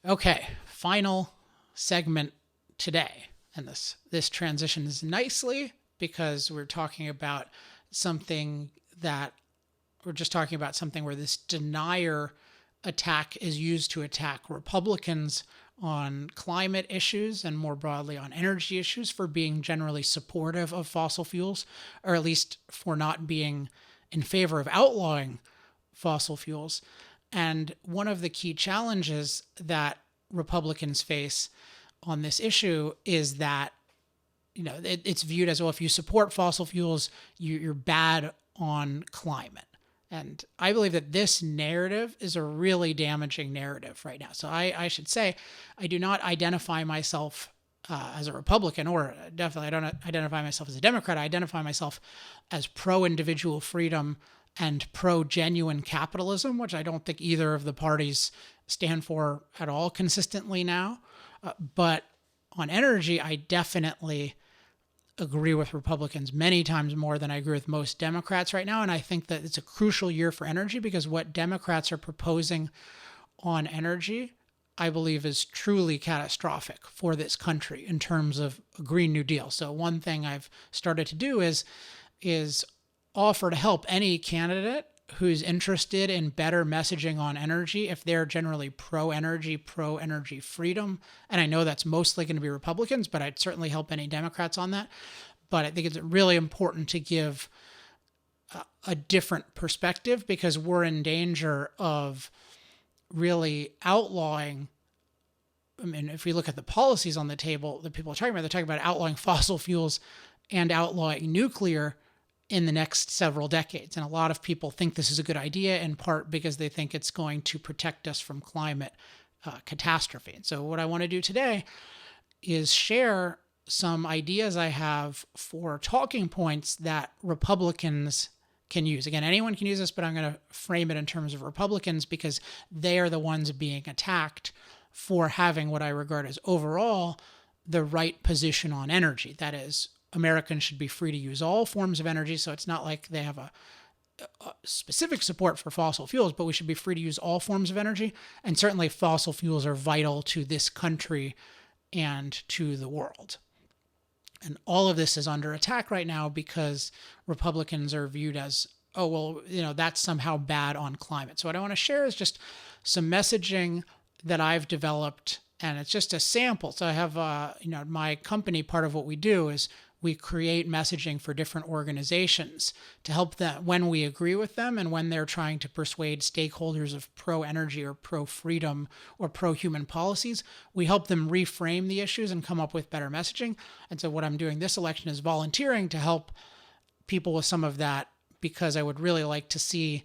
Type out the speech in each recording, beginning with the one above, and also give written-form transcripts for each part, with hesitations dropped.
Okay, final segment today. And this transitions nicely because something that we're just talking about something where this denier attack is used to attack Republicans on climate issues and more broadly on energy issues for being generally supportive of fossil fuels, or at least for not being in favor of outlawing fossil fuels. And one of the key challenges that Republicans face on this issue is that it's viewed as, well, if you support fossil fuels, you're bad on climate. And I believe that this narrative is a really damaging narrative right now. So I should say I do not identify myself as a Republican, or definitely I don't identify myself as a Democrat. I identify myself as pro-individual freedom and pro-genuine capitalism, which I don't think either of the parties stand for at all consistently now. But on energy, I definitely agree with Republicans many times more than I agree with most Democrats right now. And I think that it's a crucial year for energy because what Democrats are proposing on energy, I believe, is truly catastrophic for this country in terms of a Green New Deal. So one thing I've started to do is offer to help any candidate who's interested in better messaging on energy, if they're generally pro-energy freedom. And I know that's mostly going to be Republicans, but I'd certainly help any Democrats on that. But I think it's really important to give a different perspective because we're in danger of really outlawing. I mean, if we look at the policies on the table that people are talking about, they're talking about outlawing fossil fuels and outlawing nuclear in the next several decades. And a lot of people think this is a good idea, in part because they think it's going to protect us from climate catastrophe. And so what I want to do today is share some ideas I have for talking points that Republicans can use. Again, anyone can use this, but I'm going to frame it in terms of Republicans because they are the ones being attacked for having what I regard as overall the right position on energy. That is, Americans should be free to use all forms of energy. So it's not like they have a specific support for fossil fuels, but we should be free to use all forms of energy. And certainly fossil fuels are vital to this country and to the world. And all of this is under attack right now because Republicans are viewed as, oh, well, that's somehow bad on climate. So what I want to share is just some messaging that I've developed, and it's just a sample. So I have, my company, part of what we do is we create messaging for different organizations to help them when we agree with them and when they're trying to persuade stakeholders of pro-energy or pro-freedom or pro-human policies. We help them reframe the issues and come up with better messaging. And so what I'm doing this election is volunteering to help people with some of that because I would really like to see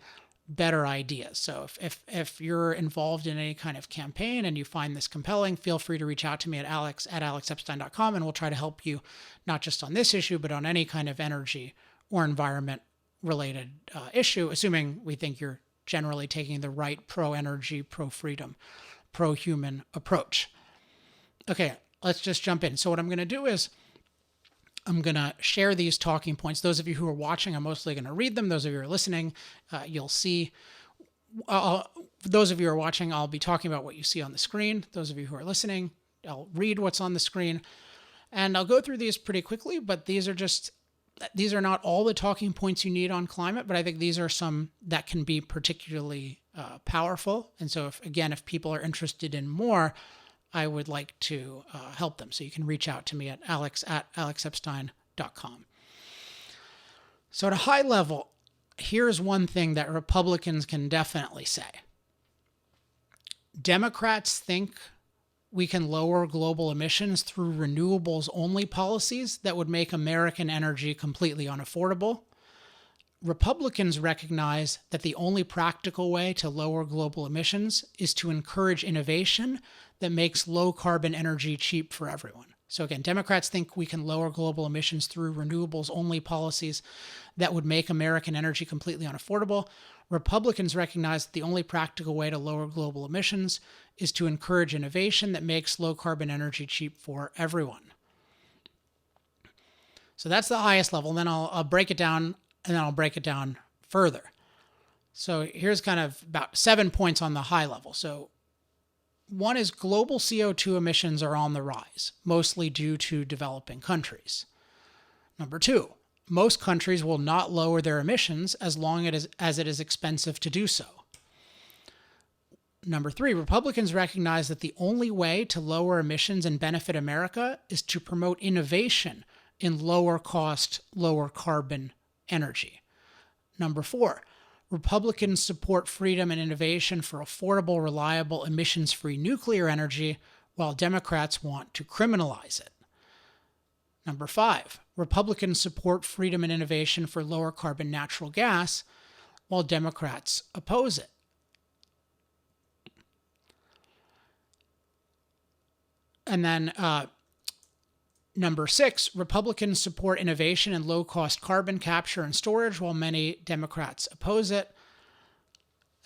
better ideas. So if you're involved in any kind of campaign and you find this compelling, feel free to reach out to me at alex@alexepstein.com, and we'll try to help you not just on this issue, but on any kind of energy or environment related issue, assuming we think you're generally taking the right pro-energy, pro-freedom, pro-human approach. Okay, let's just jump in. So what I'm going to do is I'm going to share these talking points. Those of you who are watching, I'm mostly going to read them. Those of you who are listening, you'll see. Those of you who are watching, I'll be talking about what you see on the screen. Those of you who are listening, I'll read what's on the screen. And I'll go through these pretty quickly, but these are not all the talking points you need on climate, but I think these are some that can be particularly powerful. And so if people are interested in more, I would like to help them. So you can reach out to me at alex@alexepstein.com. So at a high level, here's one thing that Republicans can definitely say. Democrats think we can lower global emissions through renewables-only policies that would make American energy completely unaffordable. Republicans recognize that the only practical way to lower global emissions is to encourage innovation that makes low-carbon energy cheap for everyone. So again, Democrats think we can lower global emissions through renewables-only policies that would make American energy completely unaffordable. Republicans recognize that the only practical way to lower global emissions is to encourage innovation that makes low-carbon energy cheap for everyone. So that's the highest level. And then I'll break it down, and then I'll break it down further. So here's kind of about 7 points on the high level. So One is global CO2 emissions are on the rise, mostly due to developing countries. Number two, most countries will not lower their emissions as long as it is expensive to do so. Number three, Republicans recognize that the only way to lower emissions and benefit America is to promote innovation in lower cost, lower carbon energy. Number four, Republicans support freedom and innovation for affordable, reliable, emissions-free nuclear energy, while Democrats want to criminalize it. Number five, Republicans support freedom and innovation for lower carbon natural gas, while Democrats oppose it. And then number six, Republicans support innovation in low-cost carbon capture and storage, while many Democrats oppose it.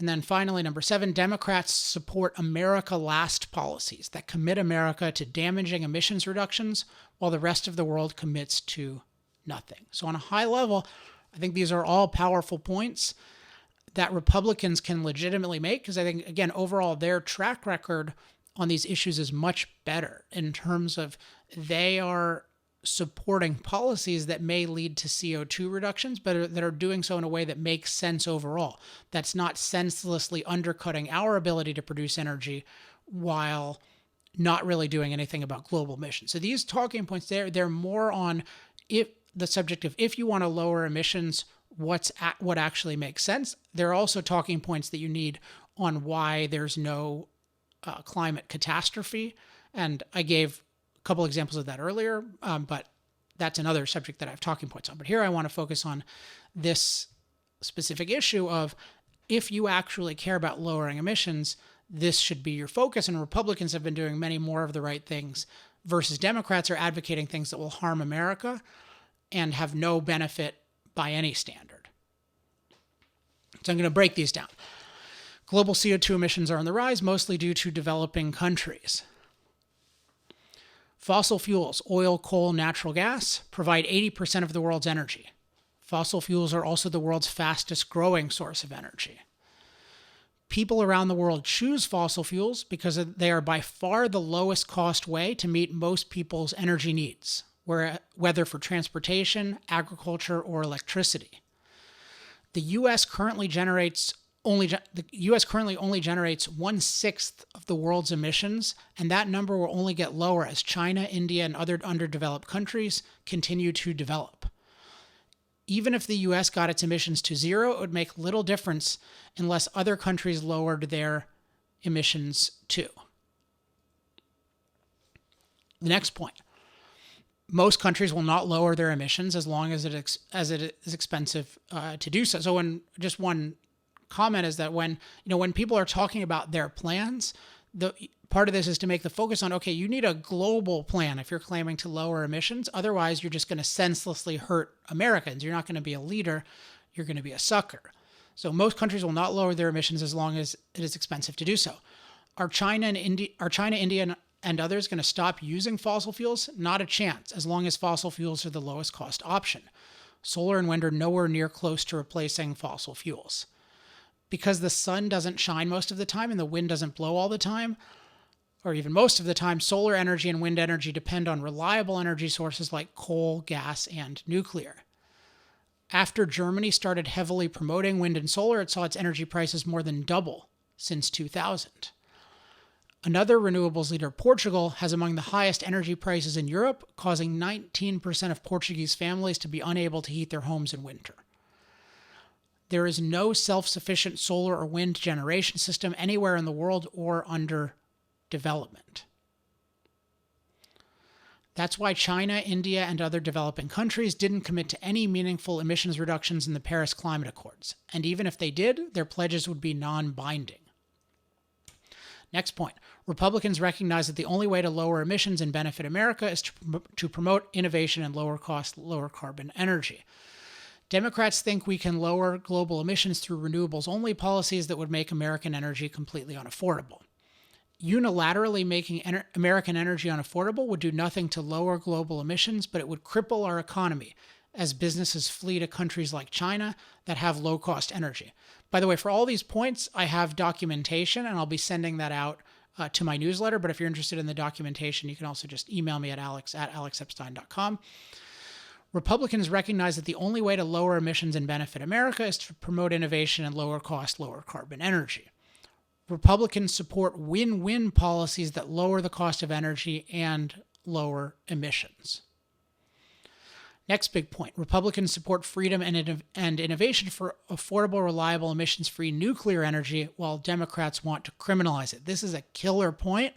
And then finally, number seven, Democrats support America Last policies that commit America to damaging emissions reductions, while the rest of the world commits to nothing. So on a high level, I think these are all powerful points that Republicans can legitimately make, because I think, again, overall, their track record on these issues is much better in terms of they are supporting policies that may lead to CO2 reductions, but that are doing so in a way that makes sense overall. That's not senselessly undercutting our ability to produce energy while not really doing anything about global emissions. So these talking points, they're more on the subject of if you want to lower emissions, what actually makes sense. They're also talking points that you need on why there's no climate catastrophe. And I gave a couple examples of that earlier, but that's another subject that I have talking points on. But here I want to focus on this specific issue of if you actually care about lowering emissions, this should be your focus. And Republicans have been doing many more of the right things versus Democrats are advocating things that will harm America and have no benefit by any standard. So I'm going to break these down. Global CO2 emissions are on the rise, mostly due to developing countries. Fossil fuels, oil, coal, natural gas, provide 80% of the world's energy. Fossil fuels are also the world's fastest growing source of energy. People around the world choose fossil fuels because they are by far the lowest cost way to meet most people's energy needs, whether for transportation, agriculture, or electricity. The U.S. currently only generates 1/6 of the world's emissions, and that number will only get lower as China, India, and other underdeveloped countries continue to develop. Even if the U.S. got its emissions to zero, it would make little difference unless other countries lowered their emissions too. The next point. Most countries will not lower their emissions as long as it is expensive to do so. So one comment is that when people are talking about their plans, the part of this is to make the focus on, okay, you need a global plan if you're claiming to lower emissions. Otherwise, you're just going to senselessly hurt Americans. You're not going to be a leader. You're going to be a sucker. So most countries will not lower their emissions as long as it is expensive to do so. Are China, India, and others going to stop using fossil fuels? Not a chance, as long as fossil fuels are the lowest cost option. Solar and wind are nowhere near close to replacing fossil fuels. Because the sun doesn't shine most of the time and the wind doesn't blow all the time, or even most of the time, solar energy and wind energy depend on reliable energy sources like coal, gas, and nuclear. After Germany started heavily promoting wind and solar, it saw its energy prices more than double since 2000. Another renewables leader, Portugal, has among the highest energy prices in Europe, causing 19% of Portuguese families to be unable to heat their homes in winter. There is no self-sufficient solar or wind generation system anywhere in the world or under development. That's why China, India, and other developing countries didn't commit to any meaningful emissions reductions in the Paris Climate Accords. And even if they did, their pledges would be non-binding. Next point. Republicans recognize that the only way to lower emissions and benefit America is to promote innovation in lower cost, lower carbon energy. Democrats think we can lower global emissions through renewables-only policies that would make American energy completely unaffordable. Unilaterally making American energy unaffordable would do nothing to lower global emissions, but it would cripple our economy as businesses flee to countries like China that have low-cost energy. By the way, for all these points, I have documentation, and I'll be sending that out to my newsletter. But if you're interested in the documentation, you can also just email me at alex@alexepstein.com. Republicans recognize that the only way to lower emissions and benefit America is to promote innovation and lower cost, lower carbon energy. Republicans support win-win policies that lower the cost of energy and lower emissions. Next big point. Republicans support freedom and innovation for affordable, reliable, emissions-free nuclear energy, while Democrats want to criminalize it. This is a killer point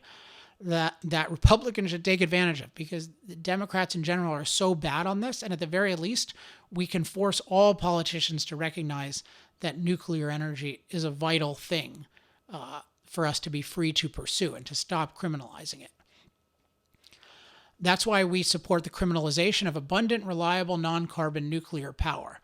that Republicans should take advantage of, because the Democrats in general are so bad on this. And at the very least, we can force all politicians to recognize that nuclear energy is a vital thing for us to be free to pursue and to stop criminalizing it. That's why we support the criminalization of abundant, reliable, non-carbon nuclear power.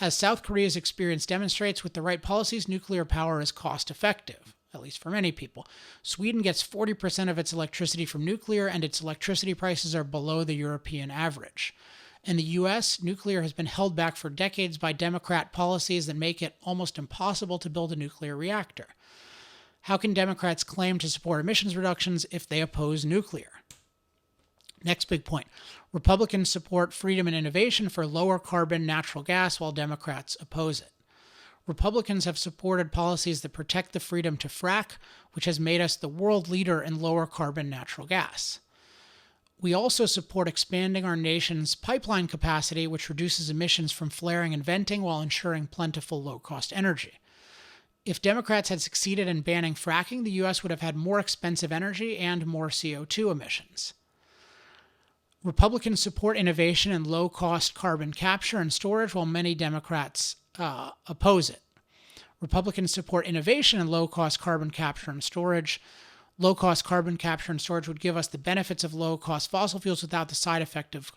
As South Korea's experience demonstrates, with the right policies, nuclear power is cost-effective, at least for many people. Sweden gets 40% of its electricity from nuclear, and its electricity prices are below the European average. In the U.S., nuclear has been held back for decades by Democrat policies that make it almost impossible to build a nuclear reactor. How can Democrats claim to support emissions reductions if they oppose nuclear? Next big point. Republicans support freedom and innovation for lower carbon natural gas, while Democrats oppose it. Republicans have supported policies that protect the freedom to frack, which has made us the world leader in lower carbon natural gas. We also support expanding our nation's pipeline capacity, which reduces emissions from flaring and venting while ensuring plentiful low-cost energy. If Democrats had succeeded in banning fracking, the U.S. would have had more expensive energy and more CO2 emissions. Republicans support innovation and low-cost carbon capture and storage, while many Democrats oppose it. Republicans support innovation and low-cost carbon capture and storage. Low-cost carbon capture and storage would give us the benefits of low-cost fossil fuels without the side effect of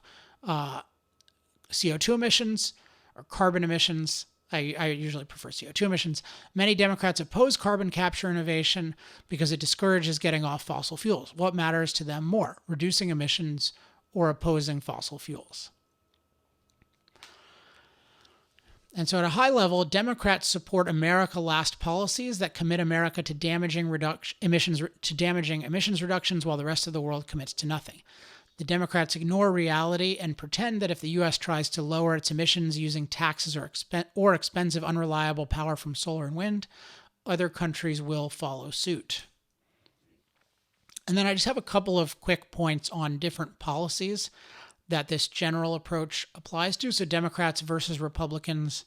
CO2 emissions or carbon emissions. I usually prefer CO2 emissions. Many Democrats oppose carbon capture innovation because it discourages getting off fossil fuels. What matters to them more, reducing emissions or opposing fossil fuels? And so at a high level, Democrats support America Last policies that commit America to damaging emissions reductions, while the rest of the world commits to nothing. The Democrats ignore reality and pretend that if the U.S. tries to lower its emissions using taxes or expensive, unreliable power from solar and wind, other countries will follow suit. And then I just have a couple of quick points on different policies that this general approach applies to. So Democrats versus Republicans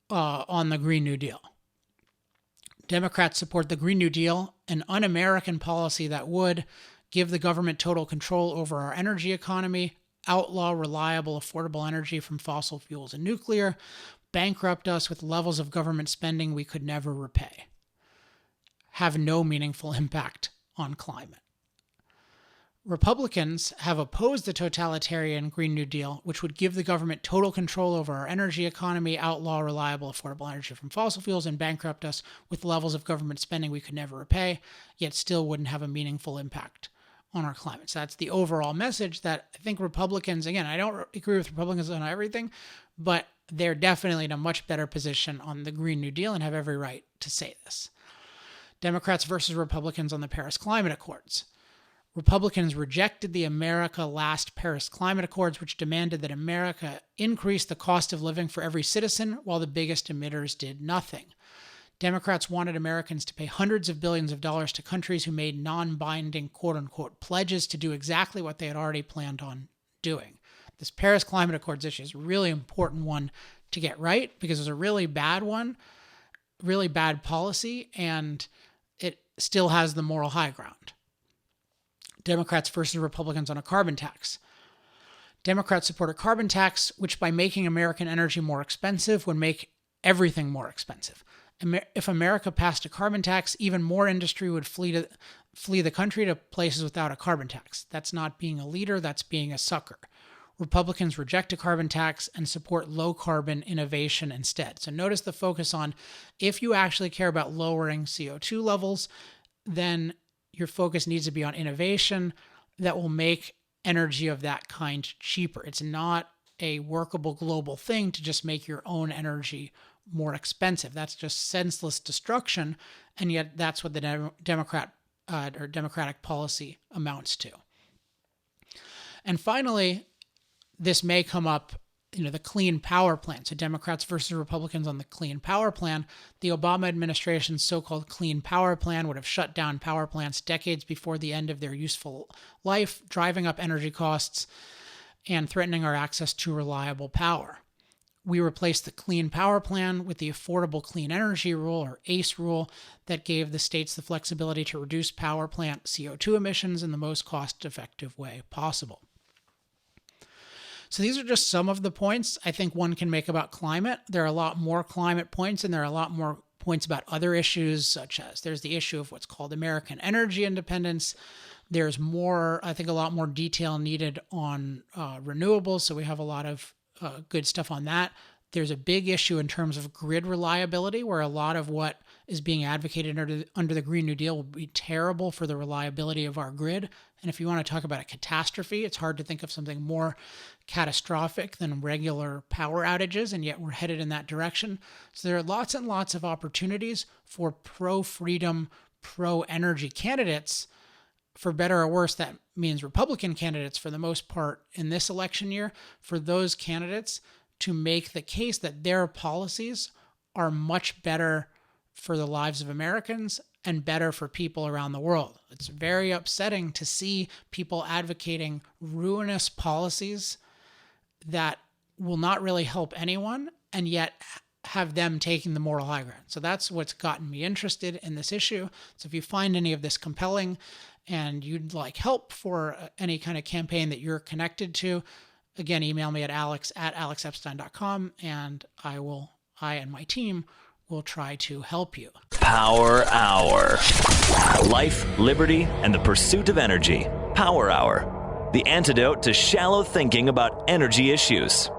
on the Green New Deal. Democrats support the Green New Deal, an un-American policy that would give the government total control over our energy economy, outlaw reliable, affordable energy from fossil fuels and nuclear, bankrupt us with levels of government spending we could never repay, have no meaningful impact on climate. Republicans have opposed the totalitarian Green New Deal, which would give the government total control over our energy economy, outlaw reliable, affordable energy from fossil fuels, and bankrupt us with levels of government spending we could never repay, yet still wouldn't have a meaningful impact on our climate. So that's the overall message that I think Republicans, again, I don't agree with Republicans on everything, but they're definitely in a much better position on the Green New Deal and have every right to say this. Democrats versus Republicans on the Paris Climate Accords. Republicans rejected the America Last Paris Climate Accords, which demanded that America increase the cost of living for every citizen, while the biggest emitters did nothing. Democrats wanted Americans to pay hundreds of billions of dollars to countries who made non-binding, quote-unquote, pledges to do exactly what they had already planned on doing. This Paris Climate Accords issue is a really important one to get right, because it's a really bad one, really bad policy, and it still has the moral high ground. Democrats versus Republicans on a carbon tax. Democrats support a carbon tax, which by making American energy more expensive would make everything more expensive. If America passed a carbon tax, even more industry would flee the country to places without a carbon tax. That's not being a leader, that's being a sucker. Republicans reject a carbon tax and support low-carbon innovation instead. So notice the focus on, if you actually care about lowering CO2 levels, then your focus needs to be on innovation that will make energy of that kind cheaper. It's not a workable global thing to just make your own energy more expensive. That's just senseless destruction, and yet that's what the Democratic policy amounts to. And finally, this may come up, the Clean Power Plan. So Democrats versus Republicans on the Clean Power Plan. The Obama administration's so-called Clean Power Plan would have shut down power plants decades before the end of their useful life, driving up energy costs and threatening our access to reliable power. We replaced the Clean Power Plan with the Affordable Clean Energy Rule, or ACE rule, that gave the states the flexibility to reduce power plant CO2 emissions in the most cost-effective way possible. So these are just some of the points I think one can make about climate. There are a lot more climate points, and there are a lot more points about other issues, such as there's the issue of what's called American energy independence. There's more, I think, a lot more detail needed on renewables, so we have a lot of good stuff on that. There's a big issue in terms of grid reliability, where a lot of what is being advocated under the Green New Deal will be terrible for the reliability of our grid. And if you want to talk about a catastrophe, it's hard to think of something more catastrophic than regular power outages, and yet we're headed in that direction. So there are lots and lots of opportunities for pro-freedom, pro-energy candidates. For better or worse, that means Republican candidates for the most part in this election year, for those candidates to make the case that their policies are much better for the lives of Americans and better for people around the world. It's very upsetting to see people advocating ruinous policies that will not really help anyone, and yet have them taking the moral high ground. So that's what's gotten me interested in this issue. So if you find any of this compelling and you'd like help for any kind of campaign that you're connected to, again, email me at alex@alexepstein.com, and I and my team will try to help you. Power Hour. Life, liberty, and the pursuit of energy. Power Hour. The antidote to shallow thinking about energy issues.